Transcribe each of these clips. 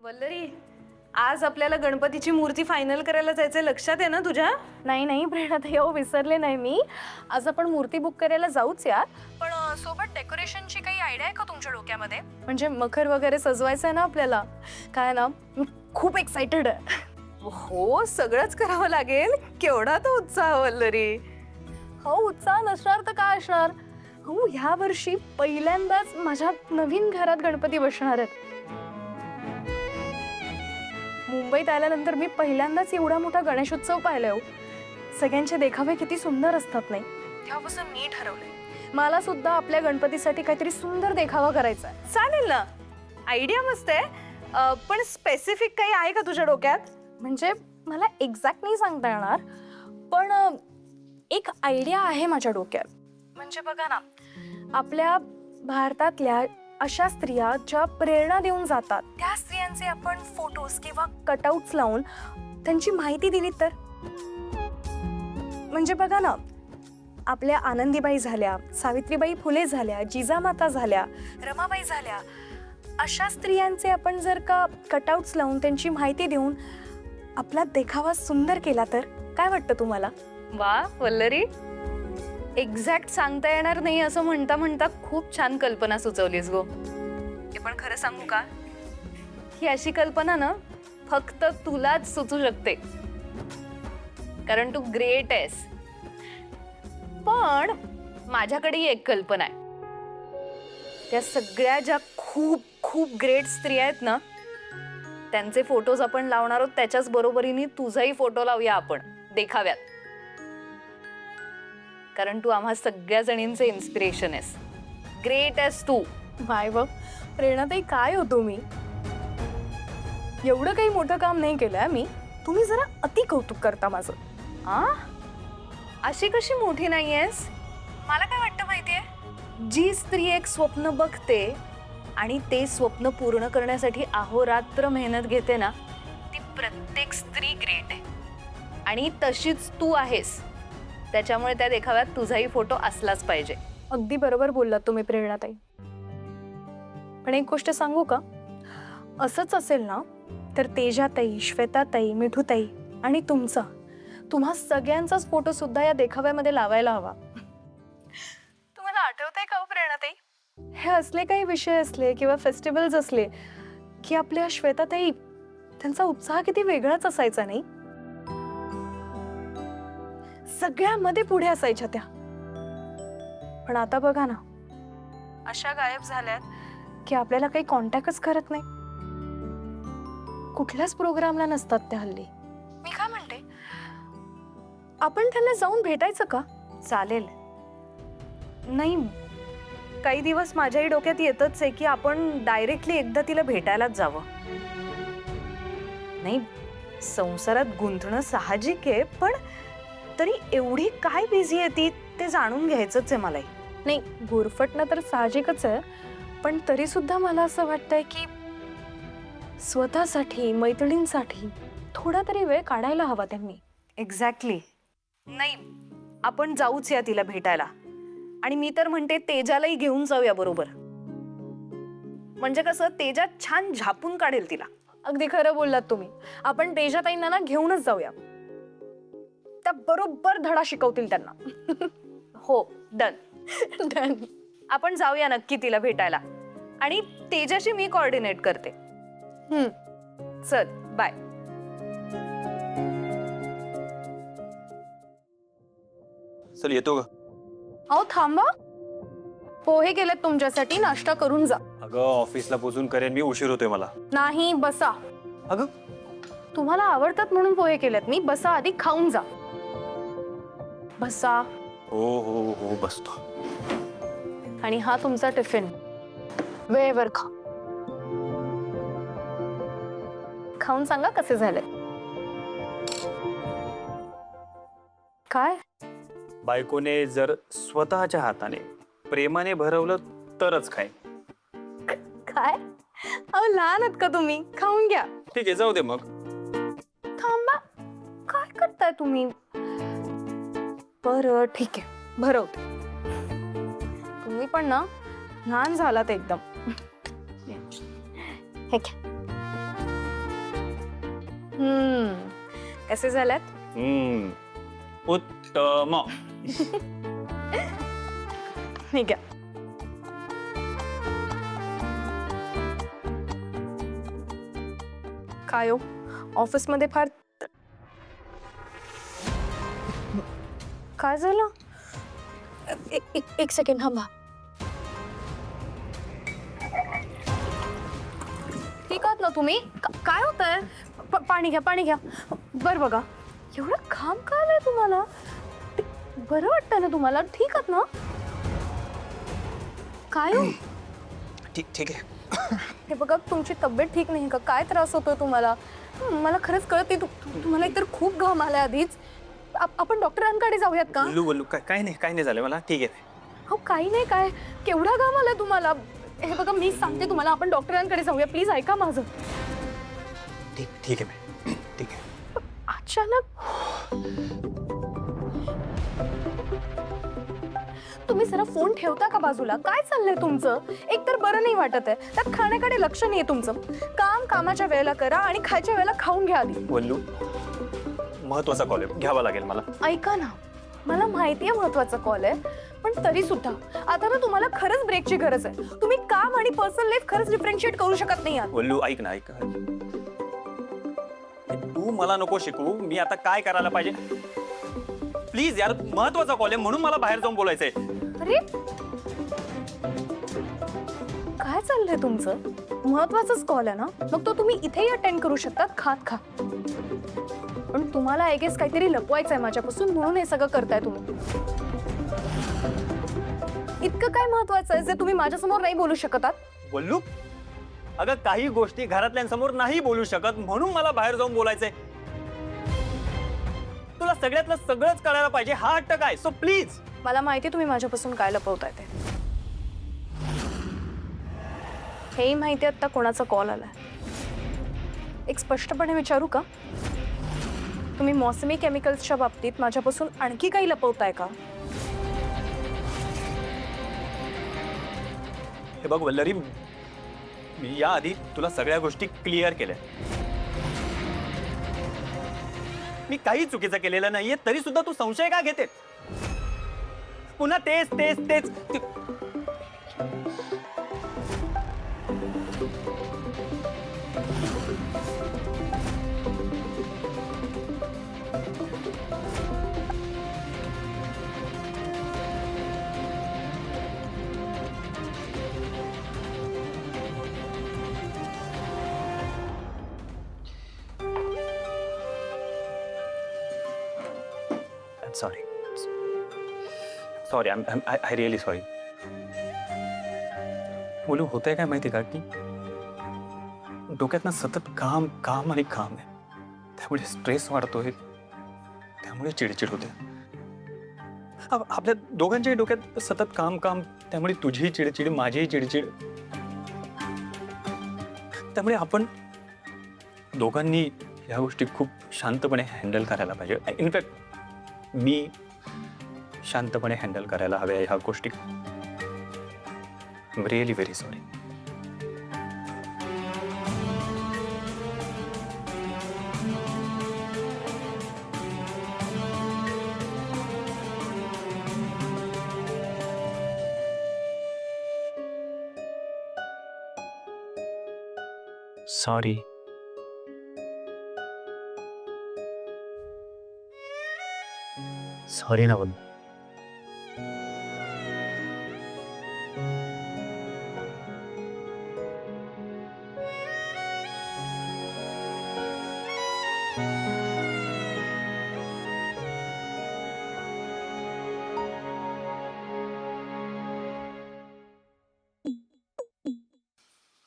वल्लरी, आज आपल्याला गणपतीची मूर्ती फायनल करायला जायचं लक्षात आहे ना तुझ्या? नाही नाही प्रेरणाताई, हो विसरले नाही मी. आज आपण मूर्ती बुक करायला जाऊच यार. पण सोबत डेकोरेशनची काही आयडिया आहे का तुमच्या डोक्यामध्ये? म्हणजे मखर वगैरे सजवायचं आहे ना आपल्याला. काय ना, मी खूप एक्साइटेड आहे. हो, सगळंच करावं लागेल. केवढा तो उत्साह वल्लरी. हो, उत्साह नसणार तर काय असणार. हो, ह्या वर्षी पहिल्यांदाच माझ्या नवीन घरात गणपती बसणार आहेत. मुंबईत आल्यानंतर मी पहिल्यांदाच एवढा मोठा गणेशोत्सव पाहिलाय हो. सगळ्यांचे देखावे किती सुंदर असतात नाही. तेव्हापासून मी ठरवलंय मला सुद्धा आपल्या गणपतीसाठी काहीतरी सुंदर देखावा करायचा आहे. चालेल ना, आयडिया मस्त आहे. पण स्पेसिफिक काही आहे का तुझ्या डोक्यात? म्हणजे मला एक्झॅक्ट नाही सांगता येणार, पण एक आयडिया आहे माझ्या डोक्यात. म्हणजे बघा ना, आपल्या भारतातल्या अशा स्त्रिया ज्या प्रेरणा देऊन जातात, त्या स्त्रियांचे आपण फोटोज किंवा कटआउट्स लावून त्यांची माहिती दिली तर. म्हणजे बघा ना, आपल्या आनंदीबाई झाल्या, सावित्रीबाई फुले झाल्या, जिजामाता झाल्या, रमाबाई झाल्या, अशा स्त्रियांचे आपण जर का कटआउट्स लावून त्यांची माहिती देऊन आपला देखावा सुंदर केला तर काय वाटतं तुम्हाला? वा वल्लरी, एक्झॅक्ट सांगता येणार नाही असं म्हणता म्हणता खूप छान कल्पना सुचवलीस गो. ते पण खरं सांगू का, ही अशी कल्पना ना फक्त तुलाच सुचू शकते, कारण तू ग्रेट आहेस. पण माझ्याकडे एक कल्पना आहे. त्या सगळ्या ज्या खूप खूप ग्रेट स्त्रिया आहेत ना, त्यांचे फोटोज आपण लावणार आहोत, त्याच्याच बरोबरीने तुझाही फोटो लावूया आपण देखाव्यात. कारण तू आम्हा सगळ्या जणींचे इन्स्पिरेशन आहेस. ग्रेट आहेस तू. माय व प्रेरणाताई, काय होतो मी एवढं काही मोठं काम नाही केलंय मी. तुम्ही जरा अति कौतुक करता माझं. अशी कशी मोठी नाहीयेस? मला काय वाटतं माहितीये, जी स्त्री एक स्वप्न बघते आणि ते स्वप्न पूर्ण करण्यासाठी अहोरात्र मेहनत घेते ना, ती प्रत्येक स्त्री ग्रेट आहे. आणि तशीच तू आहेस. त्याच्यामुळे त्या देखाव्यात तुझाही फोटो असलाच पाहिजे. अगदी बरोबर बोललात तुम्ही प्रेरणाताई. पण एक गोष्ट सांगू का, असंच असेल ना तर तेजाताई, श्वेताताई, मिठूताई आणि तुम्हा सगळ्यांचाच फोटो सुद्धा या देखाव्यामध्ये लावायला हवा. तुम्हाला आठवतंय का हो प्रेरणाताई, हे असले काही विषय असले किंवा फेस्टिवल्स असले की आपल्या श्वेताताई, त्यांचा उत्साह किती वेगळाच असायचा नाही? सगळ्यामध्ये पुढे असायच्या त्या. पण आता बघा ना, अशा गायब झाल्यात की आपल्याला काही कॉन्टॅक्टच करत नाही. कुठल्याच प्रोग्रामला नसतात त्या हल्ली. मी काय म्हणते, आपण त्यांना जाऊन भेटायचं का? चालेल. नाही, काही दिवस माझ्याही डोक्यात येतच आहे की आपण डायरेक्टली एकदा तिला भेटायलाच जावं. नाही, संसारात गुंतणं साहजिक आहे, पण तरी एवढी काय बिझी आहे ती, ते जाणून घ्यायचंच आहे मलाही. नाही, गुरफटणं तर साहजिकच आहे, पण तरी सुद्धा मला असं वाटतंय की स्वतःसाठी, मैत्रिणींसाठी थोडा तरी वेळ काढायला हवा त्यांनी. एक्झॅक्टली. नाही, आपण जाऊच या तिला भेटायला. आणि मी तर म्हणते तेजालाही घेऊन जाऊया बरोबर. म्हणजे कसं, तेजा छान झापून काढेल तिला. अगदी खरं बोललात तुम्ही. आपण तेजाताईंना ना घेऊनच जाऊया. त्या बरोबर धडा शिकवतील त्यांना. हो, डन. डन. आपण जाऊया नक्की तिला भेटायला. आणि तेजाशी मी कोऑर्डिनेट करते. चल, बाय. चल येतो ग. अहो थांबा, पोहे केलेत तुमच्यासाठी, नाश्ता करून जा. अगं ऑफिसला पोहोचून करेन मी, उशीर होतोय मला. नाही, बसा. अगं तुम्हाला आवडतात म्हणून पोहे केलेत मी. बसा आधी, खाऊन जा. बसा. हो हो हो बसतो. आणि हा तुमचा टिफिन, वेळेवर खा. खाऊन सांगा कसे झाले. काय बायकोने जर स्वतःच्या हाताने प्रेमाने भरवलं तरच खाय. काय अहो, लहान आहात का तुम्ही? खाऊन घ्या. ठीक आहे, जाऊ दे मग. थांबा, काय करताय तुम्ही? बरं ठीक आहे, भरवते. तुम्ही पण ना लहान झालात एकदम. हे घ्या. कसे झाल्यात? उत्तम. ठीक आहे. काय हो, ऑफिसमध्ये फार काय झालं? एक सेकंड थांबा. ठीक आहात ना तुम्ही? काय होतंय? पाणी घ्या, पाणी घ्या. बरं बघा, एवढं घाम का आलंय तुम्हाला? बरं वाटतंय ना तुम्हाला? ठीक आहात ना? काय हो? ठीक आहे. हे बघा, तुमची तब्येत ठीक नाही का? काय त्रास होतोय तुम्हाला? मला खरंच कळत नाही. तुम्हाला एकतर खूप घाम आलाय आधीच. आपण डॉक्टरांकडे जाऊयात का? बोलू काय नाही झालं मला. ठीक आहे. हो, काही नाही. काय केवढा घाम आलाय तुम्हाला? हे बघा, मी सांगते तुम्हाला, आपण डॉक्टरांकडे जाऊया. प्लीज ऐका माझं. ठीक आहे. ठीक आहे. अचानक तुम्ही जरा फोन ठेवता का बाजूला? काय चाललंय तुमचं? एकतर बरं नाही वाटत आहे, त्यात खाण्याकडे लक्ष नाहीये तुमचं. काम कामाच्या वेळेला करा आणि खायच्या वेळेला खाऊन घ्या आधी. बोलू, महत्वाचा कॉल आहे, घ्यावा लागेल मला. ऐका ना, मला माहिती आहे महत्वाचा कॉल आहे, पण तरी सुद्धा आता ना तुम्हाला खरंच ब्रेकची गरज आहे. तुम्ही काम आणि पर्सनल लाईफ खरंच डिफरन्शिएट करू शकत नाही आहात. बोलू, ऐक ना. तू मला नको शिकू. मी आता काय करायला पाहिजे? प्लीज यार, महत्वाचा कॉल आहे म्हणून मला बाहेर जाऊन बोलायचंय. अरे, काय चाललंय तुमचं? महत्वाचाच कॉल आहे ना, मग तो तुम्ही इथेही अटेंड करू शकतात खात खा. पण तुम्हाला आय गेस काहीतरी लपवायचंय माझ्यापासून, म्हणून हे सगळं करताय तुम्ही. इतकं काय महत्वाचं आहे जे तुम्ही माझ्यासमोर नाही बोलू शकत आहात? बोलू, अगं काही गोष्टी घरातल्यांसमोर नाही बोलू शकत म्हणून मला बाहेर जाऊन बोलायचंय. तुला सगळ्यातलं सगळंच कळायला पाहिजे. हा हट्ट काय? So please. मला माहिती तुम्ही माझ्यापासून काय लपवताय ते. हेही माहिती आता कोणाचा कॉल आलाय. एक स्पष्टपणे विचारू का? तुम्ही मौसमी केमिकल्सच्या बाबतीत माझ्यापासून आणखी काही लपवताय का? हे बघ वल्लरी, मी याआधी तुला सगळ्या गोष्टी क्लिअर केल्या. मी काही चुकीचं केलेलं नाहीये, तरी सुद्धा तू संशय का घेते? पुन्हा तेच तेच तेच. Sorry, I really sorry. बोलू, होतंय काय माहिती का की डोक्यात ना सतत काम काम आणि काम आहे. त्यामुळे स्ट्रेस वाढतोय, त्यामुळे चिडचिड होते. आपल्या दोघांच्याही डोक्यात सतत काम काम, त्यामुळे तुझीही चिडचिड, माझीही चिडचिड. त्यामुळे आपण दोघांनी या गोष्टी खूप शांतपणे हँडल करायला पाहिजे. इनफॅक्ट मी शांतपणे हँडल करायला हव्या ह्या गोष्टी. I am really very sorry. Sorry. Sorry ना बोल.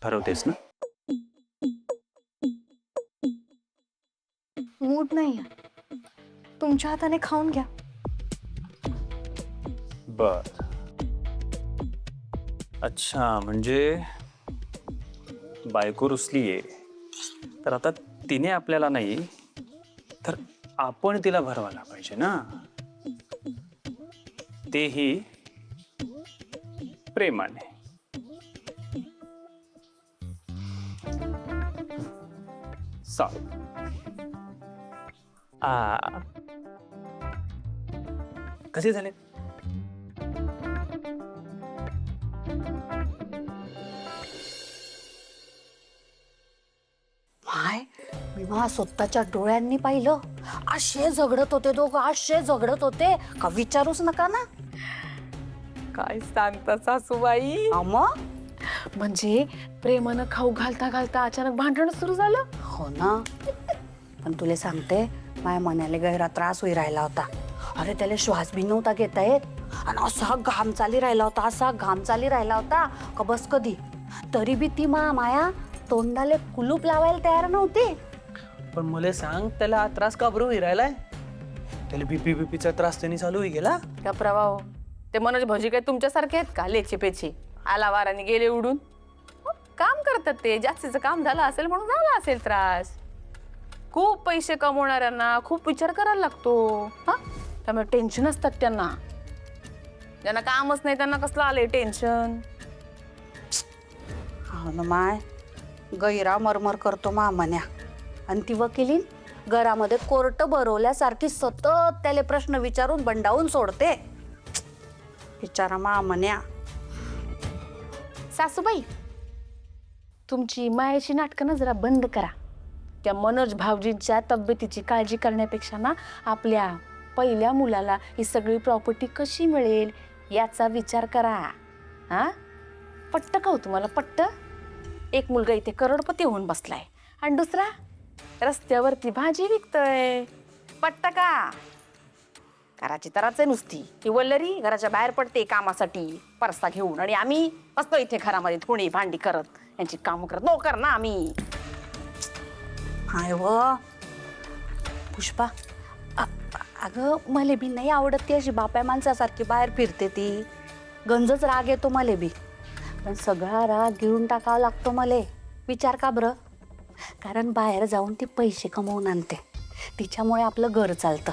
ठरवतेस ना? मूड नाही आहे. तुमच्या हाताने खाऊन घ्या. बर. अच्छा, म्हणजे बायको रुसलीये तर आता तिने आपल्याला नाही तर आपण तिला भरवायला पाहिजे ना, तेही प्रेमाने. चालेल. कसे झाले? माय मी मला स्वतःच्या डोळ्यांनी पाहिलं. असे झगडत होते दोघं, असे झगडत होते का विचारूच नका ना. काय सांगता सासूबाई? मग म्हणजे प्रेमानं खाऊ घालता घालता अचानक भांडण सुरू झालं. हो ना. पण तुला सांगते, माझ्या मनाला गैरा त्रास होई राहिला होता. अरे त्याला श्वास बी नव्हता घेता येत आणि असा घाम चाली राहिला होता, असा घाम चाली राहिला होता का बस कधी. तरी बी ती माया तोंडाले कुलूप लावायला तयार नव्हती. पण मला सांग, त्याला त्रास का बरं राहिलाय? त्याला बीपीचा त्रास त्यांनी चालू होई गेला. का प्रवाह? ते मनोज भाऊजी काय तुमच्यासारखे आहेत का लेचे पेचे आला वाराने गेले उडून? काम करतात ते, जास्तीचं काम झालं असेल म्हणून झाला असेल त्रास. खूप पैसे कमवणाऱ्यांना खूप विचार करायला लागतो हा, त्यामुळे टेन्शन असतात त्यांना. ज्यांना कामच नाही त्यांना कसलं आलंय टेन्शन. हो ना माय, गैरा मरमर करतो मामन्या. आणि ती वकिलीन घरामध्ये कोर्ट भरवल्यासारखी सतत त्याले प्रश्न विचारून बंडावून सोडते. बिचारा मामन्या. सासूबाई, तुमची मायाची नाटकं ना जरा बंद करा. त्या मनोज भाऊजींच्या तब्येतीची काळजी करण्यापेक्षा ना आपल्या पहिल्या मुलाला ही सगळी प्रॉपर्टी कशी मिळेल याचा विचार करा. हा, पट्ट का हो तुम्हाला? पट्ट? एक मुलगा इथे करोडपती होऊन बसलाय आणि दुसरा रस्त्यावरती भाजी विकतोय. पट्ट का? घराची तराच आहे नुसती. ती वल्लरी घराच्या बाहेर पडते कामासाठी परसा घेऊन आणि आम्ही असतो इथे घरामध्ये थोडी भांडी करत, यांची कामं करत. नोकर ना आम्ही. हाय व पुष्पा, अगं मला बी नाही आवडत ती अशी बाप्या माणसासारखी बाहेर फिरते ती. गंजच राग येतो मला बी. पण सगळा राग घेऊन टाकावा लागतो मला. विचार का बरं? कारण बाहेर जाऊन ती पैसे कमवून आणते, तिच्यामुळे आपलं घर चालतं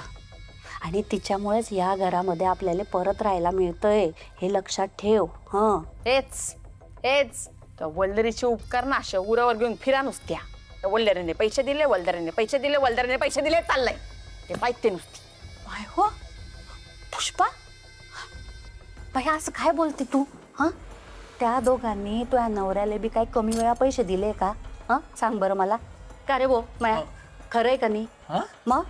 आणि तिच्यामुळेच या घरामध्ये आपल्याला परत राहायला मिळतंय, हे लक्षात ठेव. हं, हेच हेच तर वल्लरीचे उपकार ना अशा उरावर घेऊन फिरा नुसत्या. त्या वल्लरीने पैसे दिले, वल्लरीने पैसे दिले, वल्लरीने पैसे दिले, चाललंय ते पाहिजे नुसती. बाय हो पुष्पा, बाई असं काय बोलते तू? हां, त्या दोघांनी तुझ्या नवऱ्याला बी काही कमी वेळा पैसे दिले का? हां, सांग बरं मला. का रे बो माया, खरं आहे का नाही? मग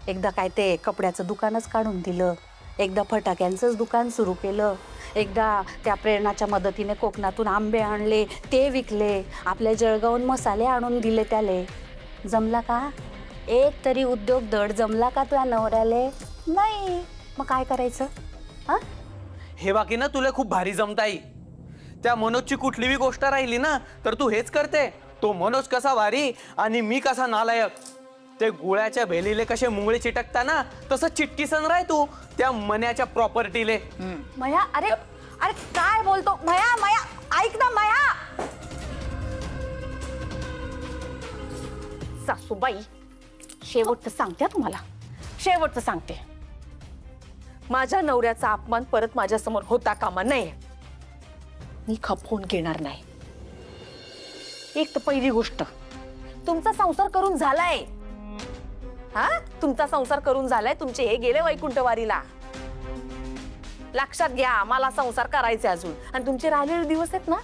एकदा काय ते कपड्याचं दुकानच काढून दिलं, एकदा फटाक्यांचंच दुकान सुरू केलं, एकदा त्या प्रेरणाच्या मदतीने कोकणातून आंबे आणले, ते विकले, आपल्या जळगावून मसाले आणून दिले त्याले. जमला का? एक तरी उद्योग धड जमला का तुझ्या नवऱ्याले? नाही. मग काय करायचं? हां, हे बाकी ना तुला खूप भारी जमताई. त्या मनोजची कुठली बी गोष्ट राहिली ना तर तू हेच करते. तो मनोज कसा भारी आणि मी कसा नालायक. ते गुळाच्या भेलीले कसे मुंगळे चिटकता ना, तसं चिटकीसन राय तू त्या मन्याच्या प्रॉपर्टीले. मया, अरे अरे काय बोलतो? मया मया ऐक ना मया. सासूबाई, शेवटचं सांगते हा तुम्हाला, शेवटचं सांगते. माझ्या नवऱ्याचा अपमान परत माझ्या समोर होता कामा नये. मी खपवून घेणार नाही. एक तर पहिली गोष्ट, तुमचा संसार करून झालाय. हा, तुमचा संसार करून झालाय. तुमचे हे गेले वैकुंठवारीला. लक्षात घ्या, मला संसार करायचे अजून. आणि तुमचे राहिलेले दिवस आहेत ना,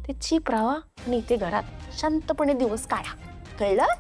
ते चीप राहा आणि इथे घरात शांतपणे दिवस काढा. कळलं?